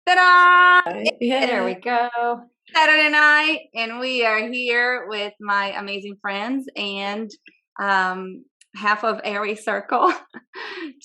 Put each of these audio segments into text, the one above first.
Ta-da! Yeah, there we go. Saturday night, and we are here with my amazing friends and half of Aries Circle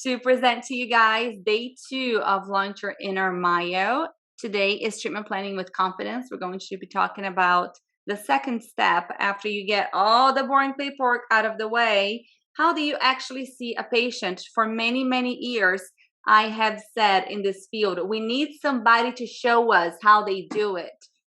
to present to you guys day 2 of Launch Your Inner Mayo. Today is treatment planning with confidence. We're going to be talking about the second step after you get all the boring paperwork out of the way. How do you actually see a patient? For many, many years, I have said in this field, we need somebody to show us how they do it,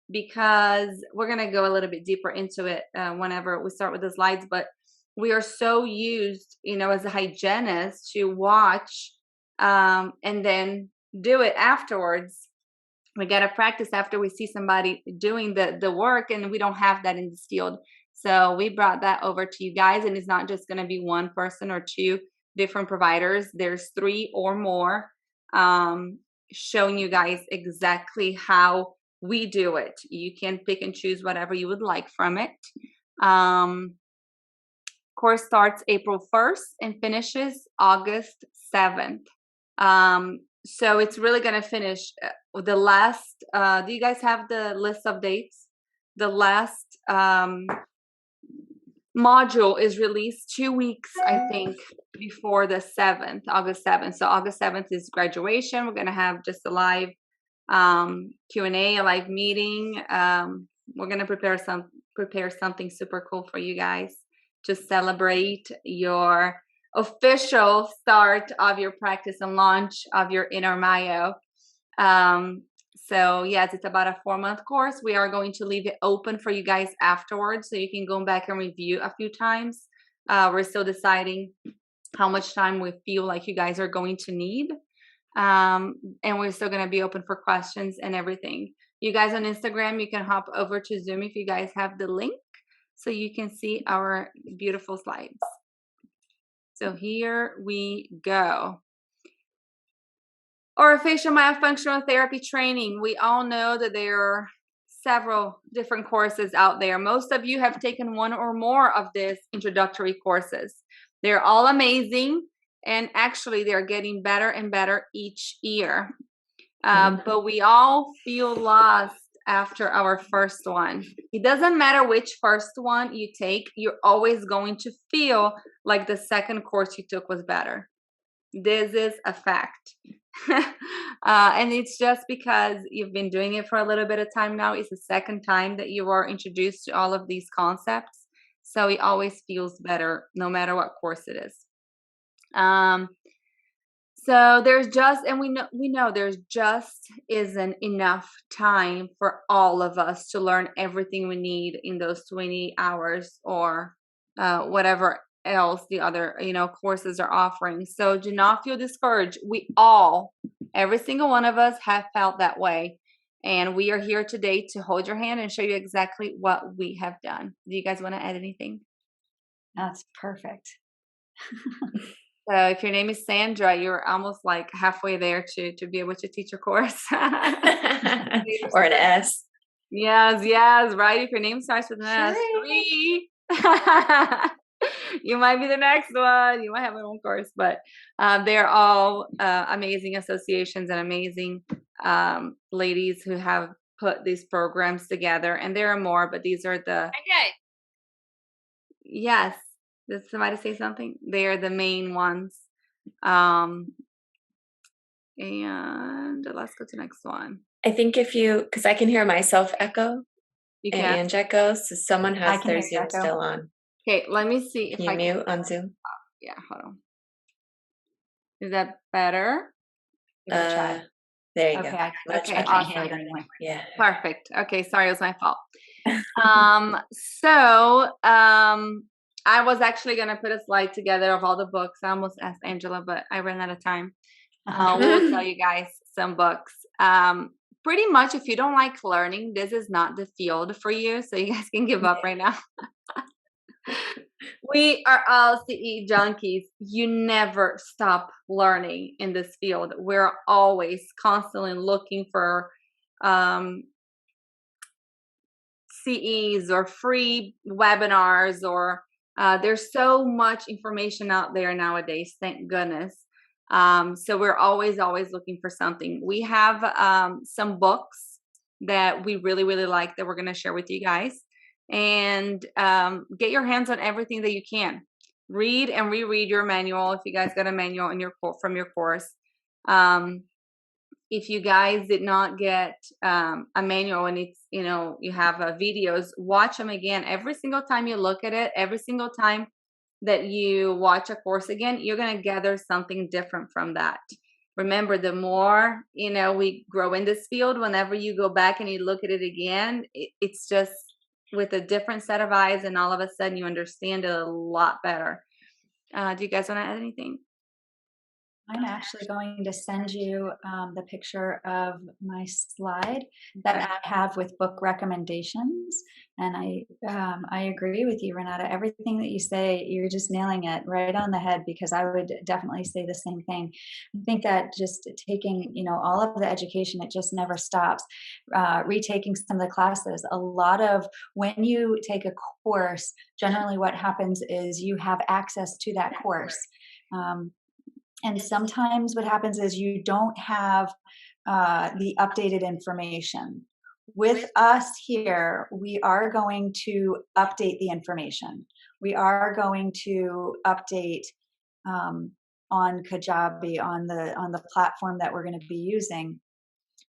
because we're going to go a little bit deeper into it whenever we start with the slides. But we are so used, as a hygienist to watch and then do it afterwards. We got to practice after we see somebody doing the work, and we don't have that in this field. So we brought that over to you guys, and it's not just going to be one person or two different providers. There's 3 or more showing you guys exactly how we do it. You can pick and choose whatever you would like from it. Course starts April 1st and finishes August 7th. So it's really going to finish the last, do you guys have the list of dates? The last module is released 2 weeks, I think, before the 7th, August 7th. So August 7th is graduation. We're going to have just a live Q&A, a live meeting. We're going to prepare something super cool for you guys to celebrate your official start of your practice and launch of your inner Mayo. So yes, it's about a 4-month course. We are going to leave it open for you guys afterwards, so you can go back and review a few times. We're still deciding how much time we feel like you guys are going to need. And we're still going to be open for questions and everything. You guys on Instagram, you can hop over to Zoom if you guys have the link, so you can see our beautiful slides. So here we go. Orofacial myofunctional therapy training. We all know that there are several different courses out there. Most of you have taken one or more of these introductory courses. They're all amazing, and actually they're getting better and better each year. But we all feel lost after our first one. It doesn't matter which first one you take, you're always going to feel like the second course you took was better. This is a fact. And it's just because you've been doing it for a little bit of time now. It's the second time that you are introduced to all of these concepts. So it always feels better no matter what course it is. So there's just, and we know there's just isn't enough time for all of us to learn everything we need in those 20 hours or whatever else the other courses are offering. So do not feel discouraged. We all, every single one of us, have felt that way, and we are here today to hold your hand and show you exactly what we have done. Do you guys want to add anything? That's perfect. So if your name is Sandra, you're almost like halfway there to be able to teach your course. Or an S. Yes, right. If your name starts with an S, 3. You might be the next one. You might have your own course, but they're all amazing associations and amazing ladies who have put these programs together. And there are more, but these are the... Okay. Yes. Did somebody say something? They are the main ones. And let's go to the next one. I think because I can hear myself echo. You can. And echo, so someone has their Zoom still on. Okay, let me see if I can mute on Zoom. Yeah, hold on. Is that better? There you go. Okay, I can't hear it anymore. Yeah. Perfect. Okay, sorry, it was my fault. So I was actually gonna put a slide together of all the books. I almost asked Angela, but I ran out of time. We'll tell you guys some books. Pretty much, if you don't like learning, this is not the field for you, so you guys can give up right now. We are all CE junkies. You never stop learning in this field. We're always constantly looking for CEs or free webinars, or there's so much information out there nowadays, thank goodness. So we're always looking for something. We have some books that we really, really like that we're going to share with you guys. And get your hands on everything that you can. Read and reread your manual if you guys got a manual in your from your course. If you guys did not get a manual and it's, you have videos, watch them again. Every single time you look at it, every single time that you watch a course again, you're going to gather something different from that. Remember, the more, we grow in this field, whenever you go back and you look at it again, it's just with a different set of eyes, and all of a sudden you understand it a lot better. Do you guys want to add anything? I'm actually going to send you the picture of my slide that I have with book recommendations. And I agree with you, Renata. Everything that you say, you're just nailing it right on the head, because I would definitely say the same thing. I think that just taking, all of the education, it just never stops. Retaking some of the classes. A lot of, when you take a course, generally what happens is you have access to that course. And sometimes what happens is you don't have the updated information. With us here, we are going to update the information. We are going to update on Kajabi, on the platform that we're going to be using.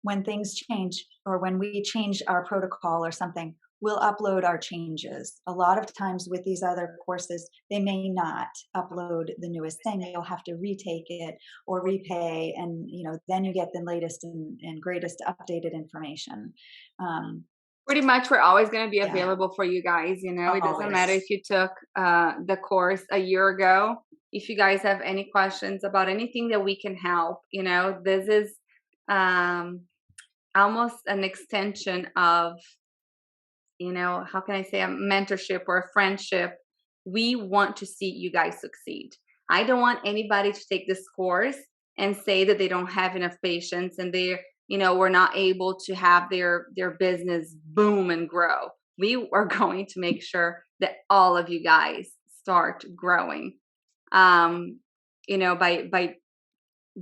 When things change, or when we change our protocol or something, we'll upload our changes. A lot of times with these other courses, they may not upload the newest thing. You'll have to retake it or repay, and then you get the latest and greatest updated information. Pretty much, we're always going to be available for you guys. It doesn't matter if you took the course a year ago. If you guys have any questions about anything that we can help, this is almost an extension of, how can I say, a mentorship or a friendship. We want to see you guys succeed. I don't want anybody to take this course and say that they don't have enough patience and we're not able to have their business boom and grow. We are going to make sure that all of you guys start growing, by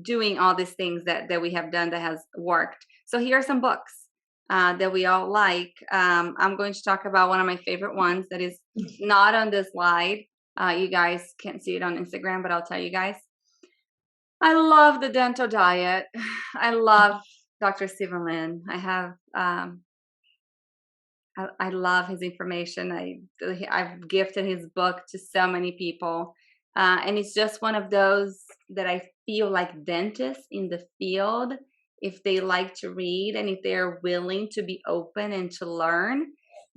doing all these things that we have done that has worked. So here are some books that we all like. I'm going to talk about one of my favorite ones that is not on this slide. You guys can't see it on Instagram, but I'll tell you guys. I love the Dental Diet. I love Dr. Stephen Lin. I love his information. I've gifted his book to so many people. And it's just one of those that I feel like dentists in the field, if they like to read and if they're willing to be open and to learn,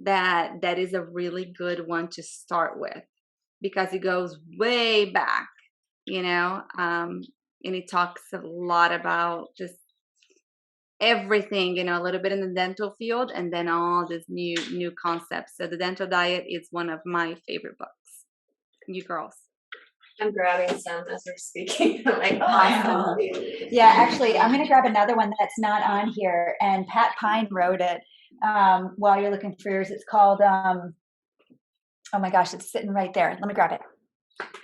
that is a really good one to start with, because it goes way back, and it talks a lot about just everything, a little bit in the dental field, and then all these new concepts. So the Dental Diet is one of my favorite books. You girls. I'm grabbing some as we're speaking. I'm like, awesome. Yeah, actually, I'm going to grab another one that's not on here, and Pat Pine wrote it. While you're looking for yours, it's called, oh my gosh, it's sitting right there. Let me grab it.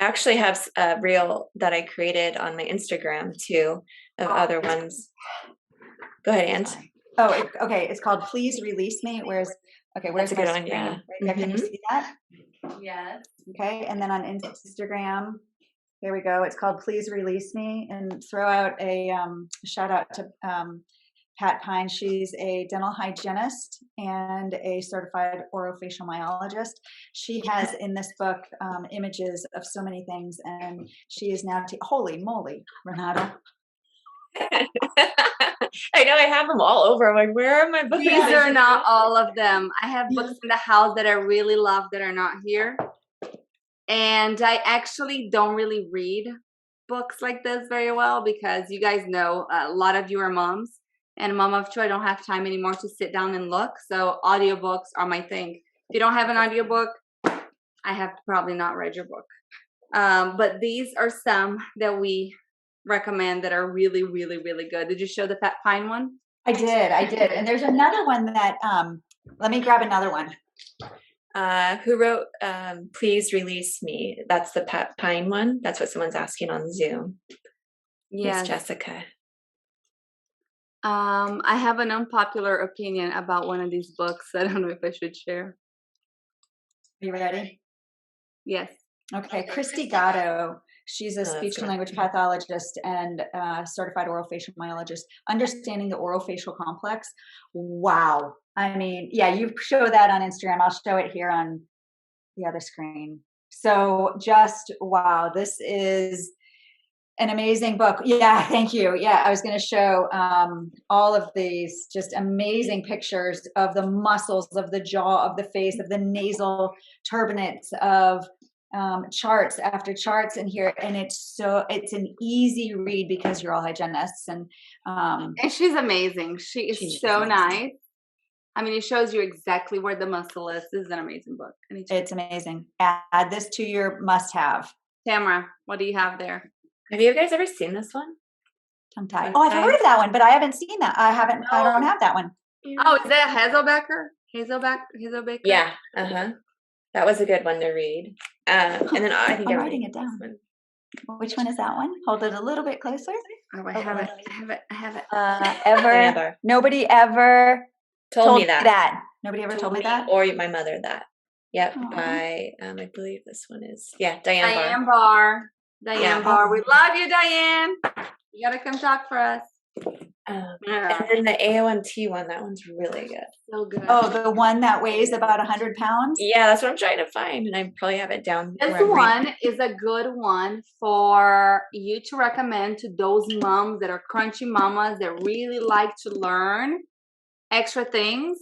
I actually have a reel that I created on my Instagram too of other ones. Go ahead, Ange. Oh, okay. It's called Please Release Me. Where's a good one? Yeah. Right there. Can you see that? Yes. Okay. And then on Instagram, there we go. It's called Please Release Me, and throw out a shout out to Pat Pine. She's a dental hygienist and a certified orofacial myologist. She has in this book images of so many things, and she is now, holy moly, Renata. I know, I have them all over. I'm like, where are my books? These are not all of them. I have books in the house that I really love that are not here. And I actually don't really read books like this very well, because you guys know a lot of you are moms, and mom of two, I don't have time anymore to sit down and look. So audiobooks are my thing. If you don't have an audiobook, I have probably not read your book. But these are some that we recommend that are really, really, really good. Did you show the Pat Pine one? I did. And there's another one that, let me grab another one. Who wrote Please Release Me? That's the Pat Pine one. That's what someone's asking on Zoom. Yes, Yes. Jessica. I have an unpopular opinion about one of these books. I don't know if I should share. Are you ready? Yes. Okay, Christy Gatto. She's a Oh, that's speech and good. language pathologist and certified orofacial myologist. Understanding the orofacial complex. Wow. I mean, yeah, you show that on Instagram. I'll show it here on the other screen. So just wow, this is an amazing book. Yeah, thank you. Yeah, I was going to show all of these just amazing pictures of the muscles of the jaw, of the face, of the nasal turbinates, of charts after charts in here. And it's an easy read because you're all hygienists. And she's amazing. She is She's so amazing. nice. I mean, it shows you exactly where the muscle is. This is an amazing book. And it's amazing. Add this to your must-have. Tamara, what do you have there? Have you guys ever seen this one? Tongue tie. Oh, I've heard of that one, but I haven't seen that. I don't have that one. Oh, is that Hazelbaker? Yeah. That was a good one to read. And then I think I'm writing it down. Which one is that one? Hold it a little bit closer. Oh, I have it. Ever? Nobody ever told me that. Nobody ever told me that? Or my mother that. Yep. Aww. By I believe this one is Diane Barr. Yeah. Barr. We love you, Diane. You gotta come talk for us. And then the AOMT one, that one's really good. So good. Oh, the one that weighs about 100 pounds? Yeah, that's what I'm trying to find. And I probably have it down. This one is a good one for you to recommend to those moms that are crunchy mamas that really like to learn extra things.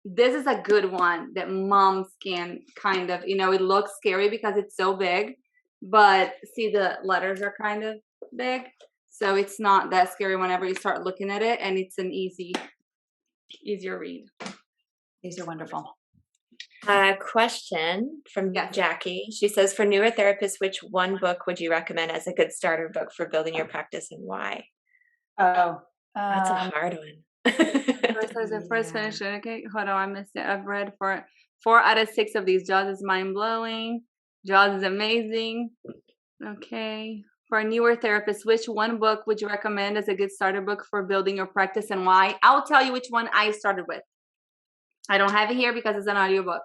This is a good one that moms can kind of, it looks scary because it's so big, but see the letters are kind of big. So it's not that scary whenever you start looking at it, and it's an easier read. These are wonderful. Question from Jackie. She says, for newer therapists, which one book would you recommend as a good starter book for building your practice and why? Oh, that's a hard one. First finish it. Okay, hold on, I missed it. I've read 4 out of 6 of these. Jaws is mind blowing. Jaws is amazing. Okay. For a newer therapist, which one book would you recommend as a good starter book for building your practice and why? I'll tell you which one I started with. I don't have it here because it's an audiobook.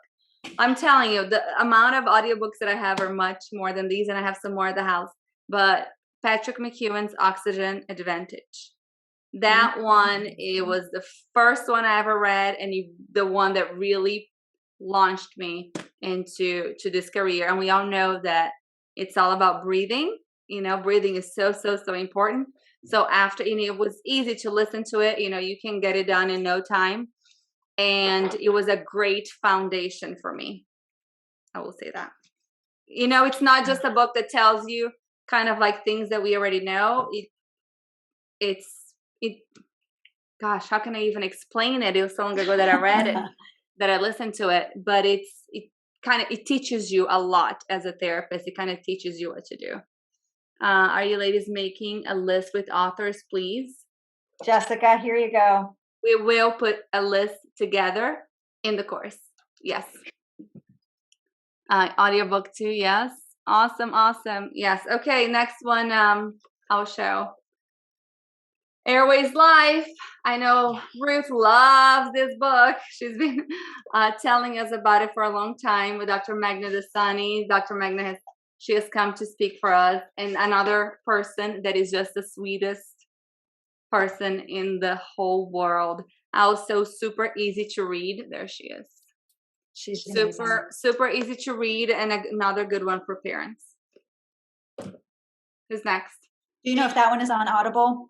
I'm telling you, the amount of audiobooks that I have are much more than these, and I have some more at the house. But Patrick McEwen's Oxygen Advantage. That one, it was the first one I ever read, and the one that really launched me into this career. And we all know that it's all about breathing. Breathing is so important. So after, it was easy to listen to it. You can get it done in no time. And it was a great foundation for me. I will say that. It's not just a book that tells you kind of like things that we already know. Gosh, how can I even explain it? It was so long ago that I read it, that I listened to it. But it teaches you a lot as a therapist. It kind of teaches you what to do. Are you ladies making a list with authors, please? Jessica, here you go. We will put a list together in the course. Yes. Audiobook too. Yes. Awesome. Yes. Okay. Next one. I'll show. Airways Life. I know Ruth loves this book. She's been telling us about it for a long time with Dr. Magna Dasani. Dr. Magna she has come to speak for us, and another person that is just the sweetest person in the whole world. Also super easy to read. There she is. She's super easy to read, and another good one for parents. Who's next? Do you know if that one is on Audible?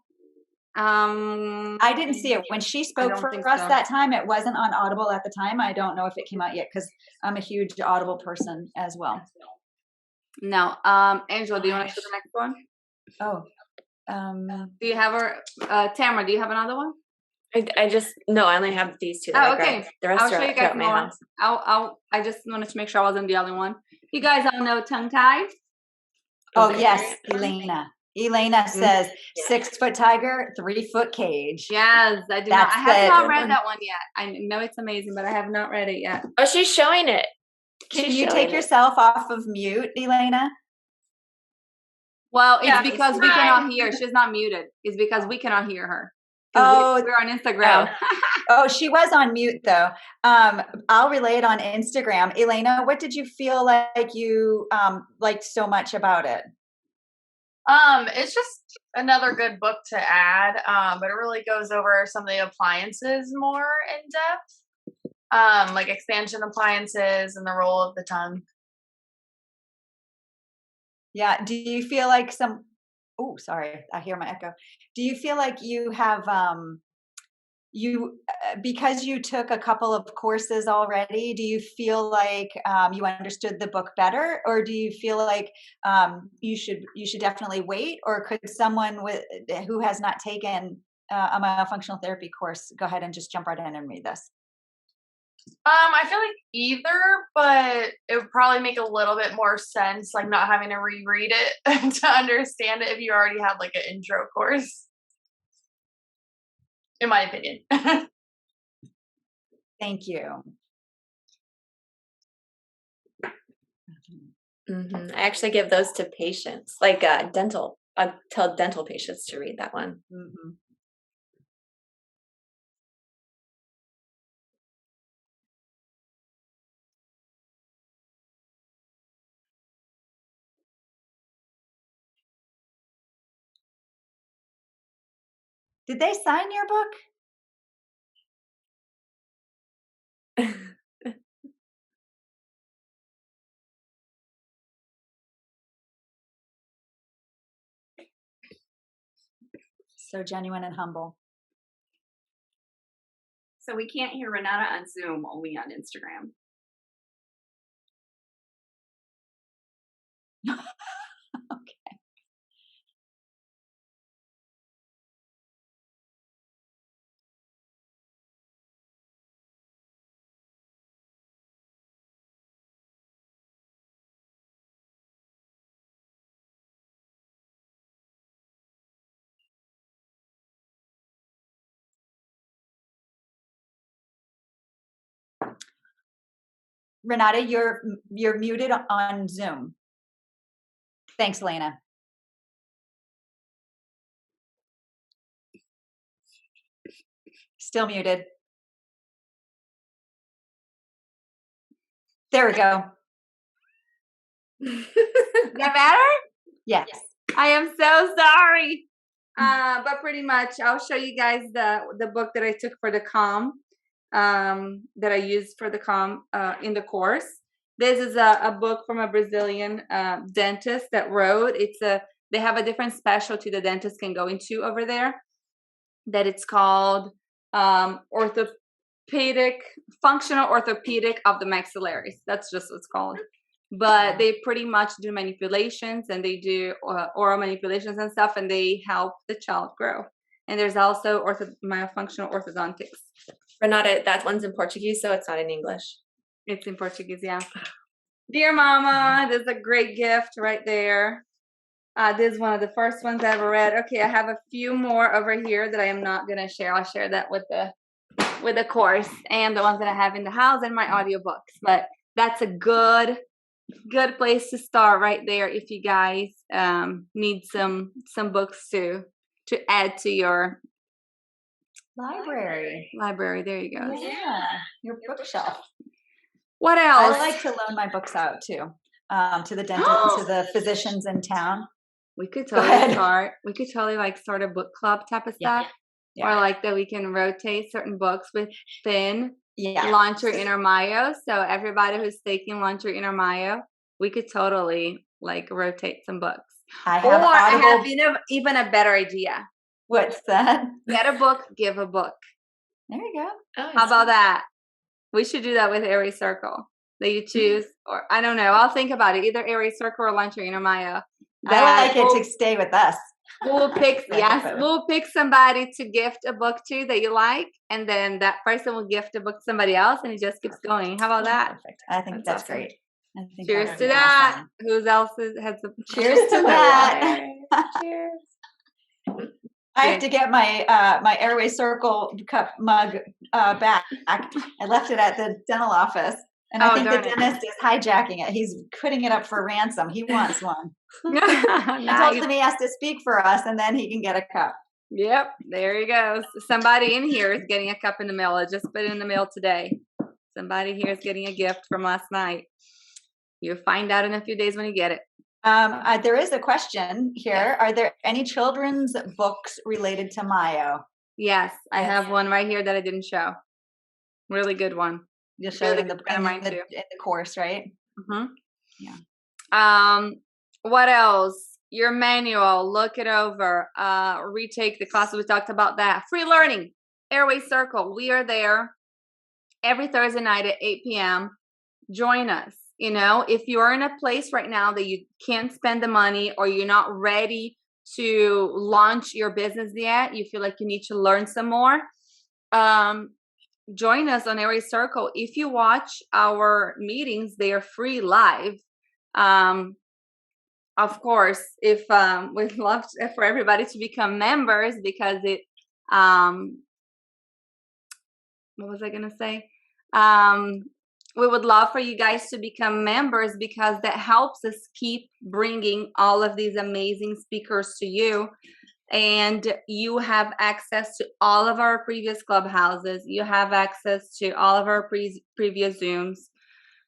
I didn't see it when she spoke for us that time. It wasn't on Audible at the time. I don't know if it came out yet because I'm a huge Audible person as well. No. Angela, do you want to show the next one? Oh. Do you have her? Tamara, do you have another one? I only have these two. Oh, okay. The rest I'll show you guys more. I just wanted to make sure I wasn't the only one. You guys all know tongue tie? Oh, yes, Elena. Elena says 6-foot tiger, 3-foot cage. Yes, I do. I have not read that one yet. I know it's amazing, but I have not read it yet. Oh, she's showing it. Can you take yourself off of mute, Elena? Well, it's Yeah, because we hi. cannot hear. She's not muted. It's because we cannot hear her. Oh, We're on Instagram. Oh, she was on mute though. I'll relay it on Instagram. Elena, what did you feel like you liked so much about it? It's just another good book to add. But it really goes over some of the appliances more in depth. Like expansion appliances and the role of the tongue. Yeah. Do you feel like oh, sorry, I hear my echo. Do you feel like you have because you took a couple of courses already, do you feel like you understood the book better, or do you feel like you should definitely wait, or could someone who has not taken a myofunctional therapy course go ahead and just jump right in and read this? I feel like either, but it would probably make a little bit more sense, like not having to reread it to understand it if you already had like an intro course. In my opinion. Thank you. I actually give those to patients, like dental. I tell dental patients to read that one. Did they sign your book? So genuine and humble. So we can't hear Renata on Zoom, only on Instagram. Okay. Renata, you're muted on Zoom. Thanks, Elena. Still muted. There we go. Is that better? Yes. I am so sorry. But pretty much, I'll show you guys the book that I took for the COM, that I used for the COM in the course. This is a book from a Brazilian dentist that wrote. They have a different specialty the dentist can go into over there. That it's called functional orthopedic of the maxillaries. That's just what it's called. But they pretty much do manipulations, and they do oral manipulations and stuff, and they help the child grow. And there's also myofunctional orthodontics. Renata, that one's in Portuguese, so it's not in English. It's in Portuguese, yeah. Dear Mama, there's a great gift right there. This is one of the first ones I ever read. Okay, I have a few more over here that I am not going to share. I'll share that with the course and the ones that I have in the house and my audiobooks. But that's a good place to start right there if you guys need some books to add to your Library. There you go. Yeah, your bookshelf. What else? I like to loan my books out too, to the dentist, to the physicians in town. We could totally start. We could totally start a book club type of stuff, or like that we can rotate certain books within Launch Your Inner Myo. So everybody who's taking Launch Your Inner Myo, we could totally rotate some books. I have even a better idea. What's that? Get a book, give a book. There you go. Oh, how about that? We should do that with Aries Circle. That you choose, or I don't know. I'll think about it. Either Aries Circle or Launch Your Inner Myo. I like it to stay with us. We'll pick we'll pick somebody to gift a book to that you like, and then that person will gift a book to somebody else, and it just keeps going. How about that? Perfect. I think that's awesome. Great. I think cheers to that. Awesome. Who else has a cheers to that? Cheers. I have to get my my Airway Circle cup mug back. I left it at the dental office. And I Oh, think the darn it. dentist is hijacking it. He's putting it up for ransom. He wants one. He told Nice. him he has to speak for us, and then he can get a cup. Yep, there you go. Somebody in here is getting a cup in the mail. I just put it in the mail today. Somebody here is getting a gift from last night. You'll find out in a few days when you get it. There is a question here. Are there any children's books related to Mayo? Yes, I Yes. have one right here that I didn't show. Really good one. You'll show Really it good friend of mine too. in the course, right? hmm Yeah. What else? Your manual, look it over. Retake the classes. We talked about that. Free learning, Airway Circle. We are there every Thursday night at 8 p.m. Join us. You know, if you're in a place right now that you can't spend the money or you're not ready to launch your business yet, you feel like you need to learn some more, join us on Airway Circle. If you watch our meetings, they are free live. Of course, if we'd love for everybody to become members because it what was I gonna say? We would love for you guys to become members because that helps us keep bringing all of these amazing speakers to you. And you have access to all of our previous clubhouses. You have access to all of our previous Zooms.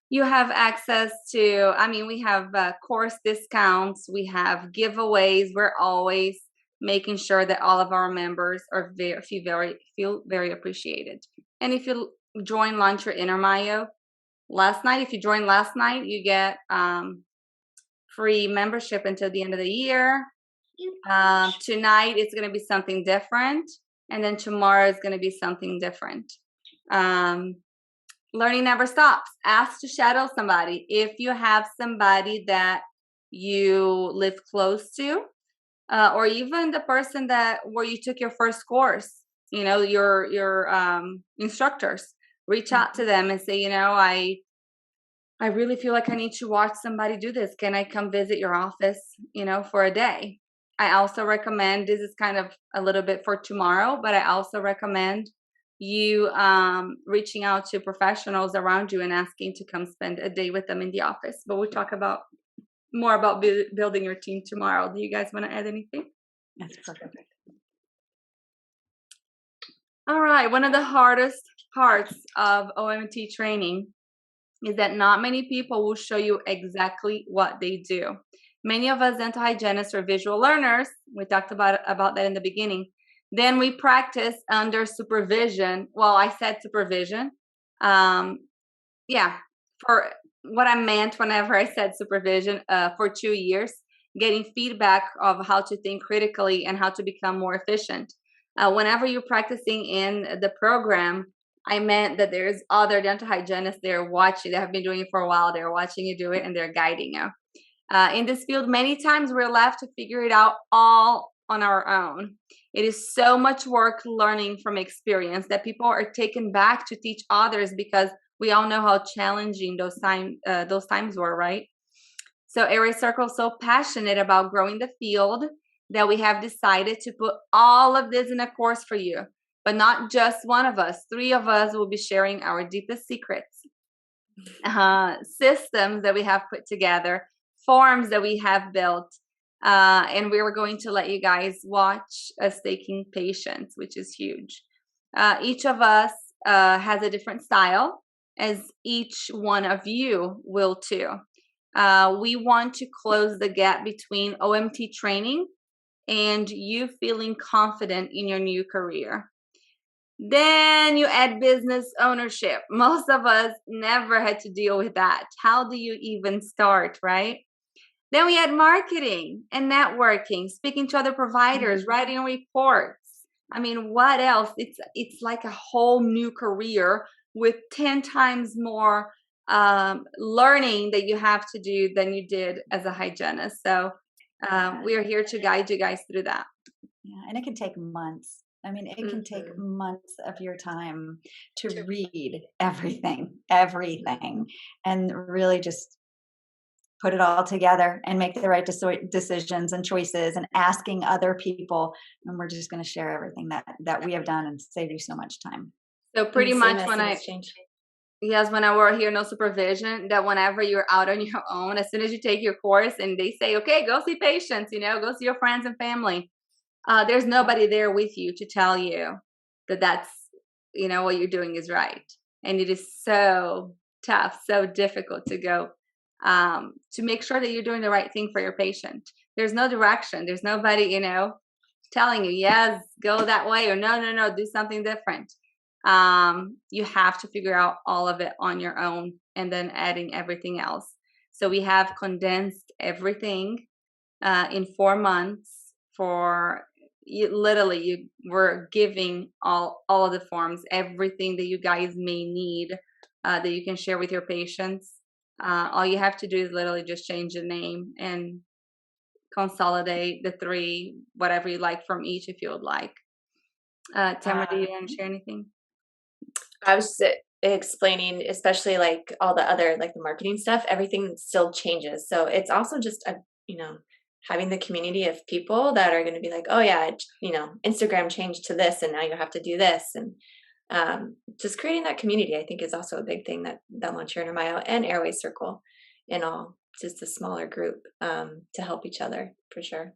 You have access to, I mean, we have course discounts. We have giveaways. We're always making sure that all of our members are feel very appreciated. And if you join Launch Your Inner Mayo if you joined last night, you get free membership until the end of the year. Tonight it's going to be something different, and then tomorrow is going to be something different. Learning never stops. Ask to shadow somebody. If you have somebody that you live close to, or even the person where you took your first course, you know, your instructors, reach out to them and say, you know, I really feel like I need to watch somebody do this. Can I come visit your office, you know, for a day? I also recommend, this is kind of a little bit for tomorrow, but I also recommend you reaching out to professionals around you and asking to come spend a day with them in the office. But we'll talk more about building your team tomorrow. Do you guys want to add anything? That's perfect. All right. One of the hardest parts of OMT training is that not many people will show you exactly what they do. Many of us dental hygienists are visual learners. We talked about that in the beginning. Then we practice under supervision. Well, I said supervision. For what I meant whenever I said supervision, for 2 years, getting feedback of how to think critically and how to become more efficient. Whenever you're practicing in the program, I meant that there's other dental hygienists there watching. They have been doing it for a while. They're watching you do it and they're guiding you. In this field, many times we're left to figure it out all on our own. It is so much work learning from experience that people are taken back to teach others because we all know how challenging those times were, right? So Airway Circle is so passionate about growing the field that we have decided to put all of this in a course for you. But not just one of us. 3 of us will be sharing our deepest secrets, systems that we have put together, forms that we have built, and we're going to let you guys watch us taking patience, which is huge. Each of us has a different style, as each one of you will too. We want to close the gap between OMT training and you feeling confident in your new career. Then you add business ownership. Most of us never had to deal with that. How do you even start, right? Then we add marketing and networking, speaking to other providers, writing reports. I mean, what else? It's like a whole new career with 10 times more learning that you have to do than you did as a hygienist. So we are here to guide you guys through that. Yeah, and it can take months. I mean, it can take months of your time to read everything, and really just put it all together and make the right decisions and choices and asking other people. And we're just going to share everything that we have done and save you so much time. So pretty much Yes, when I work here, no supervision, that whenever you're out on your own, as soon as you take your course and they say, okay, go see patients, go see your friends and family, there's nobody there with you to tell you that what you're doing is right. And it is so tough, so difficult to go to make sure that you're doing the right thing for your patient. There's no direction. There's nobody, telling you, yes, go that way, or no, no, no, do something different. You have to figure out all of it on your own and then adding everything else. So we have condensed everything in 4 months for we're giving all of the forms, everything that you guys may need that you can share with your patients. All you have to do is literally just change the name and consolidate the 3, whatever you like from each if you would like. Tamara, do you want to share anything? I was just explaining, especially like all the other, like the marketing stuff, everything still changes. So it's also just having the community of people that are going to be like, oh yeah, Instagram changed to this, and now you have to do this, and just creating that community, I think, is also a big thing that Launcher and Mayo and Airway Circle, in all, just a smaller group to help each other for sure.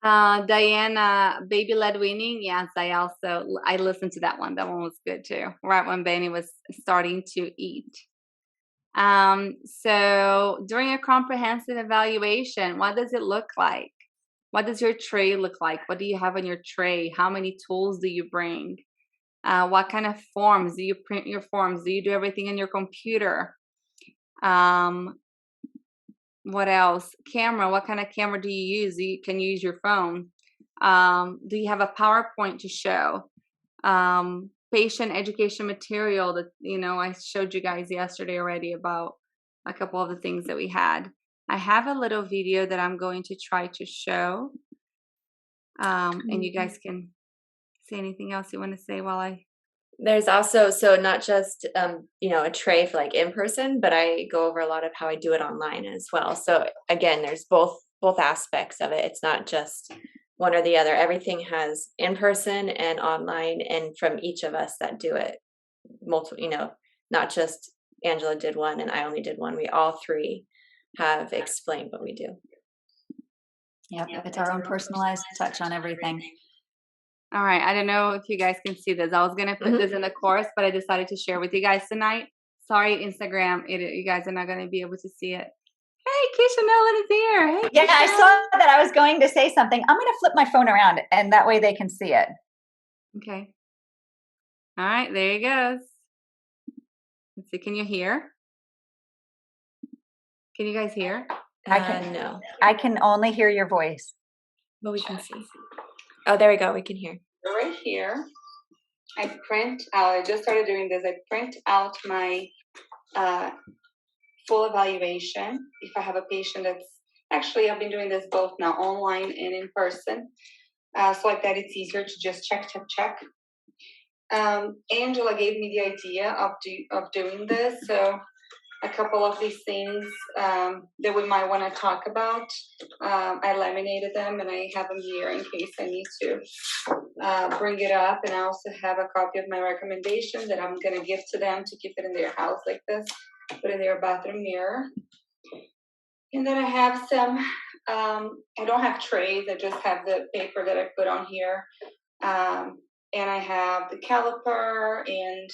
Diana, baby led weaning. Yes, I listened to that one. That one was good too. Right when Benny was starting to eat. So during a comprehensive evaluation, what does it look like? What does your tray look like? What do you have on your tray? How many tools do you bring? What kind of forms? Do you print your forms? Do you do everything on your computer? What else? Camera. What kind of camera do you use? Can you use your phone? Do you have a PowerPoint to show? Patient education material that, I showed you guys yesterday already about a couple of the things that we had. I have a little video that I'm going to try to show. And you guys can say anything else you want to say while There's also, so not just a tray for like in person, but I go over a lot of how I do it online as well. So again, there's both aspects of it. It's not just one or the other. Everything has in person and online, and from each of us that do it multiple, not just Angela did one and I only did one. We all 3 have explained what we do. Yep, it's our own personalized touch on everything. All right. I don't know if you guys can see this. I was going to put this in the course, but I decided to share with you guys tonight. Sorry, Instagram. You guys are not going to be able to see it. Hey, Keisha Nolan is here. Hey, Yeah, Keisha. I saw that. I was going to say something. I'm going to flip my phone around, and that way they can see it. Okay. All right. There he goes. Let's see. Can you hear? Can you guys hear? No. I can only hear your voice. But we can see. Oh, there we go. We can hear. Right here, I print out. I just started doing this. I print out my full evaluation. If I have a patient actually, I've been doing this both now, online and in person. So like that, it's easier to just check. Angela gave me the idea of doing this. So a couple of these things that we might want to talk about. I laminated them and I have them here in case I need to bring it up. And I also have a copy of my recommendation that I'm going to give to them to keep it in their house like this, put in their bathroom mirror. And then I have some, I don't have trays, I just have the paper that I put on here. And I have the caliper and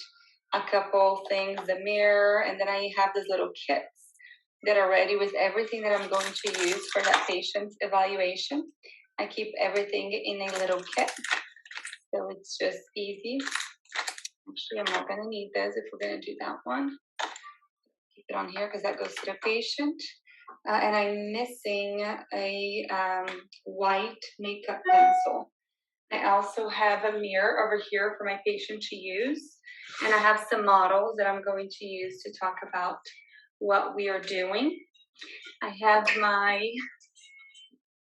a couple things, the mirror, and then I have these little kits that are ready with everything that I'm going to use for that patient's evaluation. I keep everything in a little kit, so it's just easy. Actually, I'm not going to need this if we're going to do that one. Keep it on here because that goes to the patient. And I'm missing a white makeup pencil. I also have a mirror over here for my patient to use. And I have some models that I'm going to use to talk about what we are doing. I have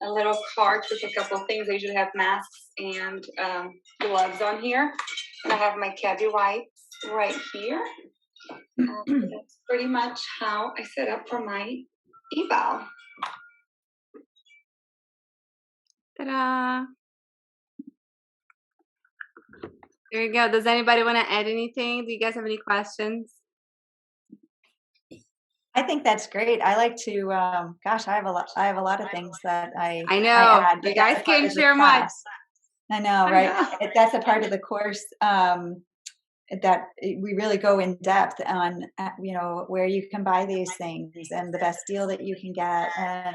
a little cart with a couple of things. I usually have masks and gloves on here. And I have my caddy wipes right here. That's pretty much how I set up for my eval. Ta-da! There you go. Does anybody want to add anything? Do you guys have any questions? I think that's great. I like to, gosh, I have a lot of things that I I know add, but you that's guys a part can't of the share much. class. I know, I right? know. That's a part of the course, we really go in depth on, where you can buy these things and the best deal that you can get, and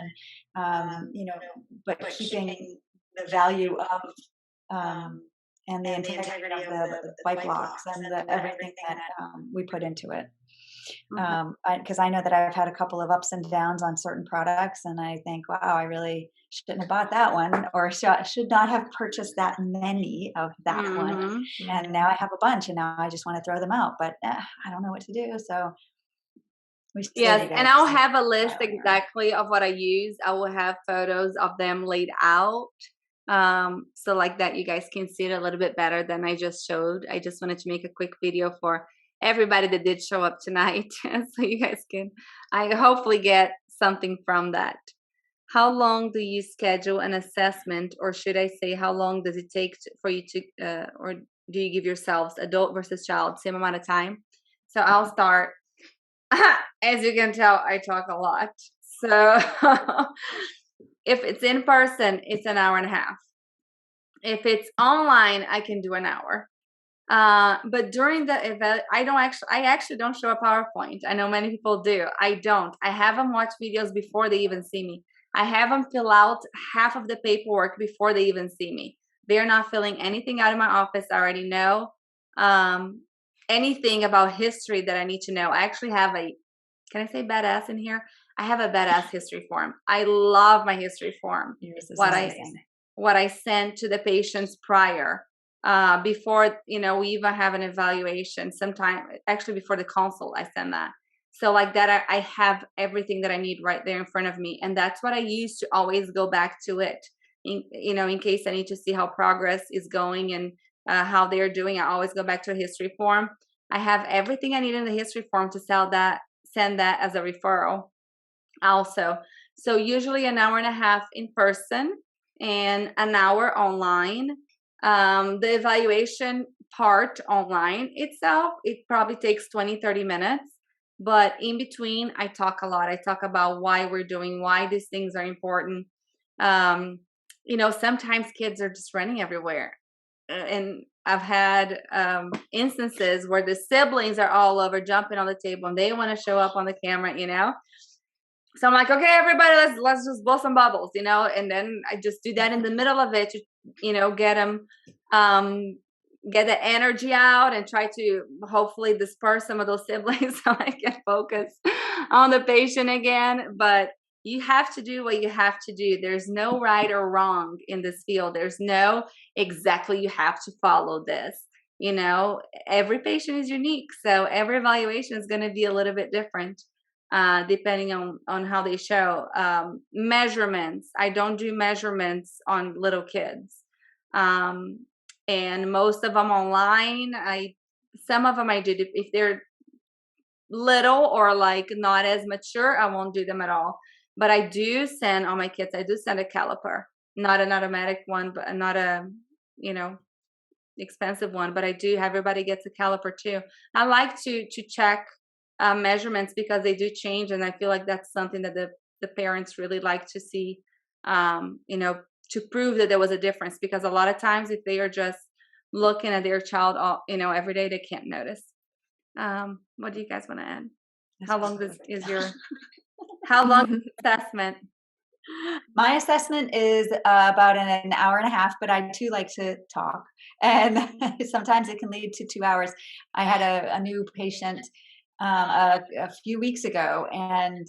but keeping the value of and the integrity of the bike locks and the everything that we put into it. Mhm. Because I know that I've had a couple of ups and downs on certain products, and I think, wow, I really shouldn't have bought that one, or should not have purchased that many of that one. Mhm. And now I have a bunch, and now I just want to throw them out, but I don't know what to do. So we still Yes, need and to I'll like have a list trial and error. exactly of what I use. I will have photos of them laid out. So like that you guys can see it a little bit better than I just showed. I just wanted to make a quick video for everybody that did show up tonight so you guys can I hopefully get something from that. How long do you schedule an assessment, or should I say, how long does it take for you to, or do you give yourselves, adult versus child, same amount of time? So I'll start. As you can tell, I talk a lot. So if it's in person, it's an hour and a half. If it's online, I can do an hour. But during the event, I actually don't show a PowerPoint. I know many people do. I don't. I have them watch videos before they even see me. I have them fill out half of the paperwork before they even see me. They're not filling anything out of my office. I already know anything about history that I need to know. I actually have can I say badass in here? I have a badass history form. I love my history form. Yours is What I amazing. what I sent to the patients prior, before we even have an evaluation. Sometime actually before the consult, I send that. So like that, I have everything that I need right there in front of me, and that's what I use to always go back to it. In case I need to see how progress is going and how they're doing, I always go back to a history form. I have everything I need in the history form to send that as a referral also. So usually an hour and a half in person and an hour online. The evaluation part online itself, it probably takes 20-30 minutes. But in between, I talk a lot. I talk about why we're doing, why these things are important. Um, sometimes kids are just running everywhere. And I've had instances where the siblings are all over jumping on the table and they want to show up on the camera. So I'm like, okay, everybody, let's just blow some bubbles, and then I just do that in the middle of it to, get them, get the energy out and try to hopefully disperse some of those siblings so I can focus on the patient again. But you have to do what you have to do. There's no right or wrong in this field. There's no exactly you have to follow this. Every patient is unique. So every evaluation is going to be a little bit different depending on how they show. Measurements. I don't do measurements on little kids. And most of them online. Some of them I do if they're little or like not as mature, I won't do them at all. But I do send all my kids. I do send a caliper, not an automatic one, but not a expensive one. But I do. Everybody gets a caliper too. I like to check measurements because they do change, and I feel like that's something that the parents really like to see. To prove that there was a difference, because a lot of times if they are just looking at their child every day, they can't notice. What do you guys want to add? That's How long perfect. is your how long is the assessment? My assessment is about an hour and a half, but I too like to talk, and sometimes it can lead to 2 hours. I had a new patient a few weeks ago, and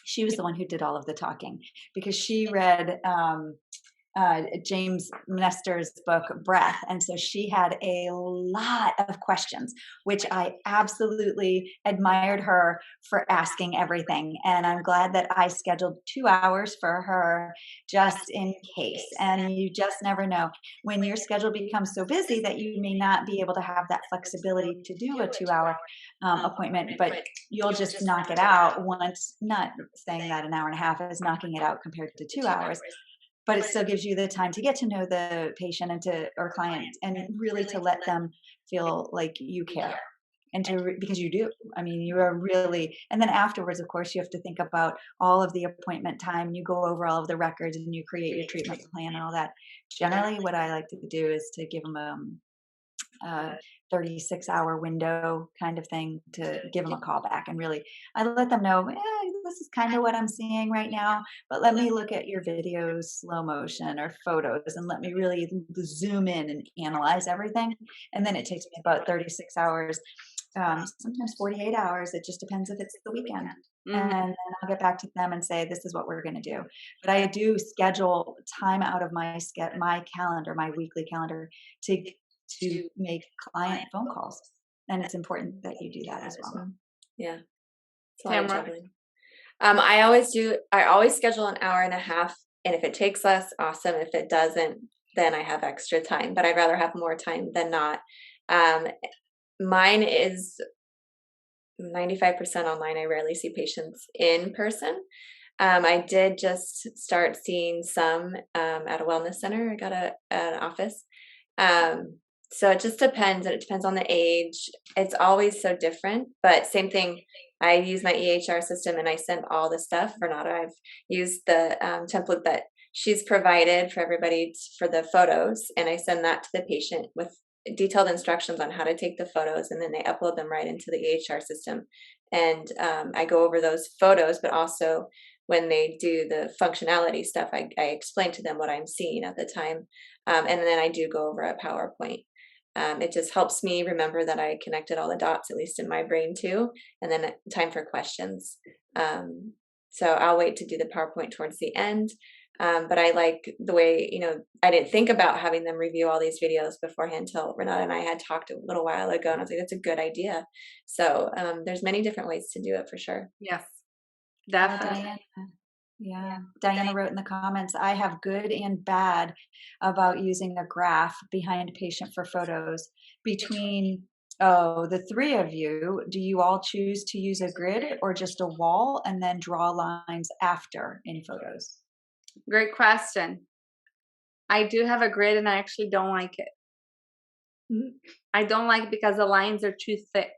she was the one who did all of the talking because she read James Nestor's book, Breath. And so she had a lot of questions, which I absolutely admired her for asking everything. And I'm glad that I scheduled 2 hours for her just in case. And you just never know when your schedule becomes so busy that you may not be able to have that flexibility to do a 2 hour appointment, but you'll just knock it out once, not saying that an hour and a half is knocking it out compared to 2 hours, but it still gives you the time to get to know the patient or client, and really to let them feel like you care. and because you do. I mean, you are really, and then afterwards, of course, you have to think about all of the appointment time. You go over all of the records and you create your treatment plan and all that. Generally, what I like to do is to give them a 36-hour window kind of thing to give them a call back, and really I let them know, this is kind of what I'm seeing right now, but let me look at your videos slow motion or photos, and let me really zoom in and analyze everything. And then it takes me about 36 hours, sometimes 48 hours. It just depends if it's the weekend. And then I'll get back to them and say, this is what we're going to do. But I do schedule time out of my calendar, my weekly calendar, to make client phone calls. And it's important that you do that as well. Yeah. Tamara? I always schedule an hour and a half. And if it takes less, awesome. If it doesn't, then I have extra time, but I'd rather have more time than not. Mine is 95% online. I rarely see patients in person. I did just start seeing some at a wellness center. I got an office. So it just depends, and it depends on the age. It's always so different, but same thing. I use my EHR system and I send all the stuff. Renata, I've used the template that she's provided for everybody for the photos, and I send that to the patient with detailed instructions on how to take the photos, and then they upload them right into the EHR system. And I go over those photos, but also when they do the functionality stuff, I explain to them what I'm seeing at the time. And then I do go over a PowerPoint. It just helps me remember that I connected all the dots, at least in my brain too, and then time for questions. So I'll wait to do the PowerPoint towards the end. But I like the way, I didn't think about having them review all these videos beforehand until Renata and I had talked a little while ago, and I was like, that's a good idea. So there's many different ways to do it for sure. Yes, definitely. Diana, Diana wrote in the comments, I have good and bad about using a graph behind patient for photos. Between the three of you, do you all choose to use a grid or just a wall and then draw lines after in photos? Great question. I do have a grid and I actually don't like it. I don't like it because the lines are too thick.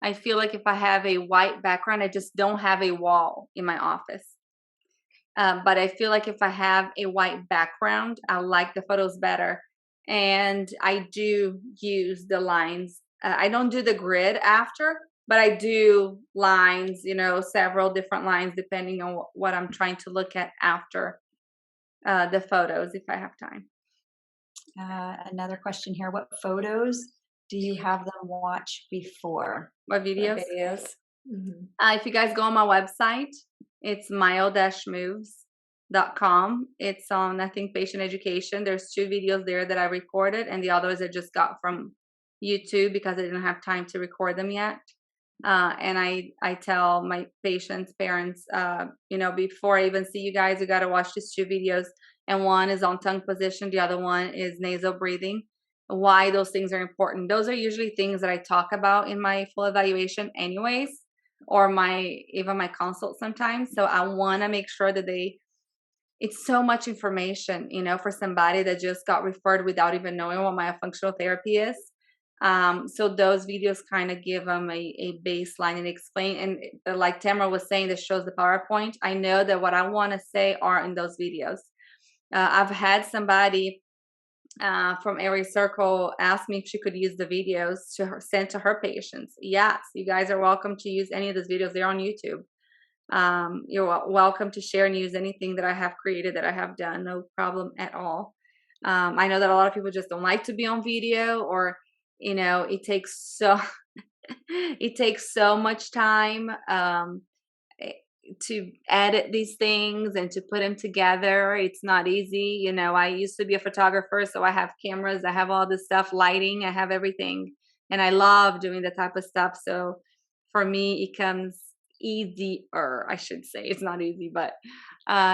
I feel like if I have a white background, I just don't have a wall in my office. But I feel like if I have a white background, I like the photos better. And I do use the lines. I don't do the grid after, but I do lines, several different lines depending on what I'm trying to look at after the photos if I have time. Another question here. What photos do you have them watch before? What videos? If you guys go on my website, it's mile-moves.com. It's on, I think, patient education. There's 2 videos there that I recorded, and the others I just got from YouTube because I didn't have time to record them yet. And I tell my patients, parents, before I even see you guys, you got to watch these 2 videos. And one is on tongue position. The other one is nasal breathing. Why those things are important. Those are usually things that I talk about in my full evaluation anyways, or even my consult sometimes. So I want to make sure that it's so much information, for somebody that just got referred without even knowing what myofunctional therapy is. So those videos kind of give them a baseline and explain. And like Tamara was saying, that shows the PowerPoint. I know that what I want to say are in those videos. I've had somebody from Airy Circle ask me if she could use the videos sent to her patients. Yes, you guys are welcome to use any of those videos. They're on YouTube. You're welcome to share and use anything that I have created, that I have done. No problem at all. I know that a lot of people just don't like to be on video, or it takes so much time to edit these things and to put them together. It's not easy. I used to be a photographer, so I have cameras, I have all this stuff, lighting, I have everything, and I love doing that type of stuff. So for me, it comes easier. I should say it's not easy, but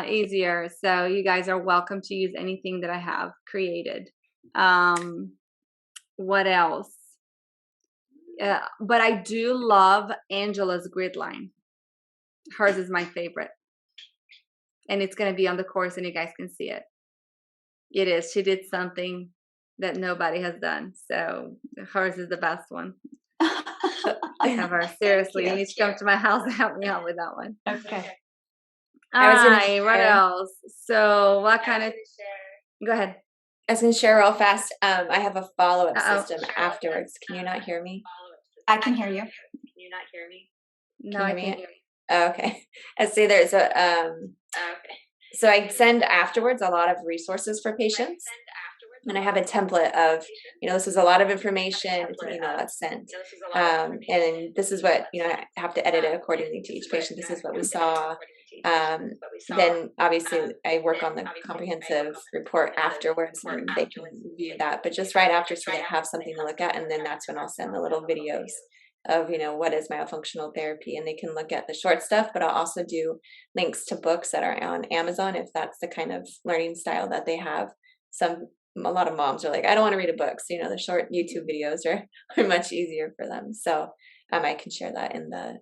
easier. So you guys are welcome to use anything that I have created. What else? But I do love Angela's grid line. Hers is my favorite, and it's going to be on the course, and you guys can see it. It is. She did something that nobody has done, so hers is the best one. ever. Seriously, you need to come to my house and help me out with that one. Okay. I was gonna Alright, what share. else? So what kind of, go ahead. I was going to share real fast. I have a follow-up Uh-oh. system afterwards. Can you not hear me? I can hear you. Can you not hear me? No, Can I you hear can't me? hear you. Oh, okay. I see there's a so I send afterwards a lot of resources for patients. And I have a template of, this is a lot of information. It's an email that's sent. And this is what, I have to edit it accordingly to each patient. This is what we saw. Then obviously I work on the comprehensive report afterwards and they can review that. But just right after, so they have something to look at. And then that's when I'll send the little videos of, what is myofunctional therapy. And they can look at the short stuff, but I'll also do links to books that are on Amazon if that's the kind of learning style that they have. A lot of moms are like, I don't want to read a book. So, the short YouTube videos are much easier for them. So I can share that in the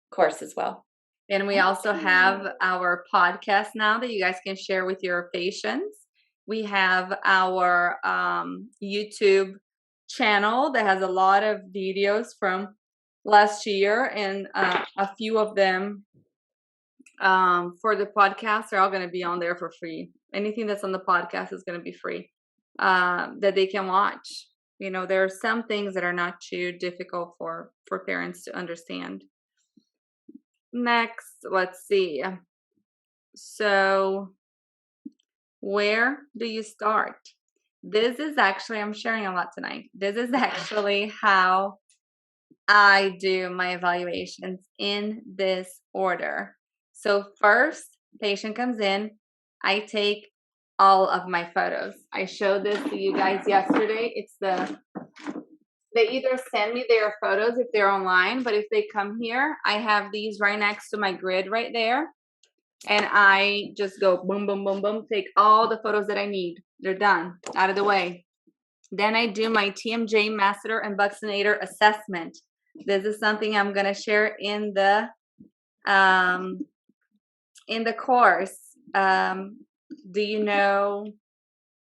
course as well. And we also have our podcast now that you guys can share with your patients. We have our YouTube channel that has a lot of videos from last year, and a few of them for the podcast are all going to be on there for free. Anything that's on the podcast is going to be free that they can watch. There are some things that are not too difficult for parents to understand. Next, let's see. So where do you start? This is actually, I'm sharing a lot tonight. This is actually how I do my evaluations in this order. So first, patient comes in, I take all of my photos. I showed this to you guys yesterday. They either send me their photos if they're online, but if they come here, I have these right next to my grid right there. And I just go boom, boom, boom, boom, take all the photos that I need. They're done, out of the way. Then I do my TMJ, masseter, and Buccinator assessment. This is something I'm going to share in the course. Do you know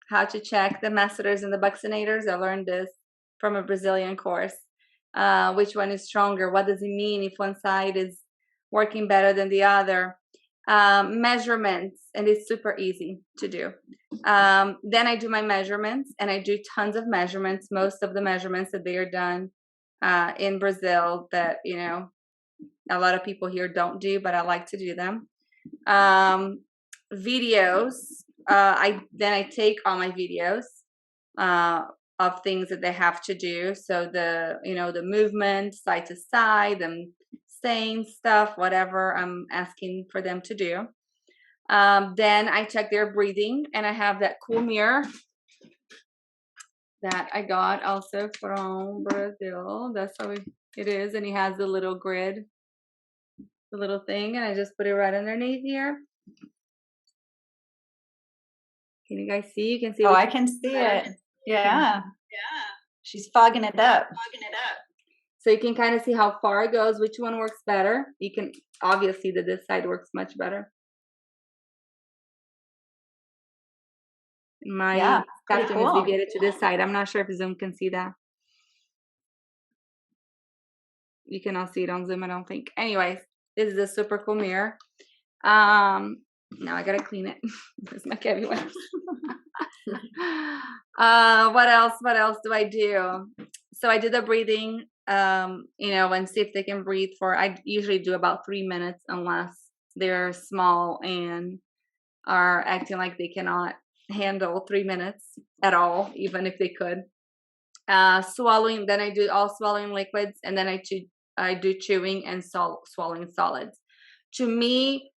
how to check the masseters and the Buccinators? I learned this from a Brazilian course. Which one is stronger? What does it mean if one side is working better than the other? Measurements, and it's super easy to do. Then I do my measurements, and I do tons of measurements. Most of the measurements that they are done in Brazil that, a lot of people here don't do, but I like to do them. Videos, I take all my videos of things that they have to do. So the movement side to side, them saying stuff, whatever I'm asking for them to do. Then I check their breathing, and I have that cool mirror that I got also from Brazil. That's how it is. And he has the little grid, the little thing, and I just put it right underneath here. Can you guys see? You can see. Oh, I can see it. Yeah. She's fogging it up. So you can kind of see how far it goes, which one works better. You can obviously that this side works much better. My caption is deviated to this side. I'm not sure if Zoom can see that. You cannot see it on Zoom, I don't think. Anyways, this is a super cool mirror. Now I gotta clean it. Where's my Kevin wipes? What else do I do? So I do the breathing, and see if they can breathe I usually do about 3 minutes unless they're small and are acting like they cannot handle 3 minutes at all, even if they could. Swallowing, then I do all swallowing liquids, and then I do chewing and swallowing solids. To me,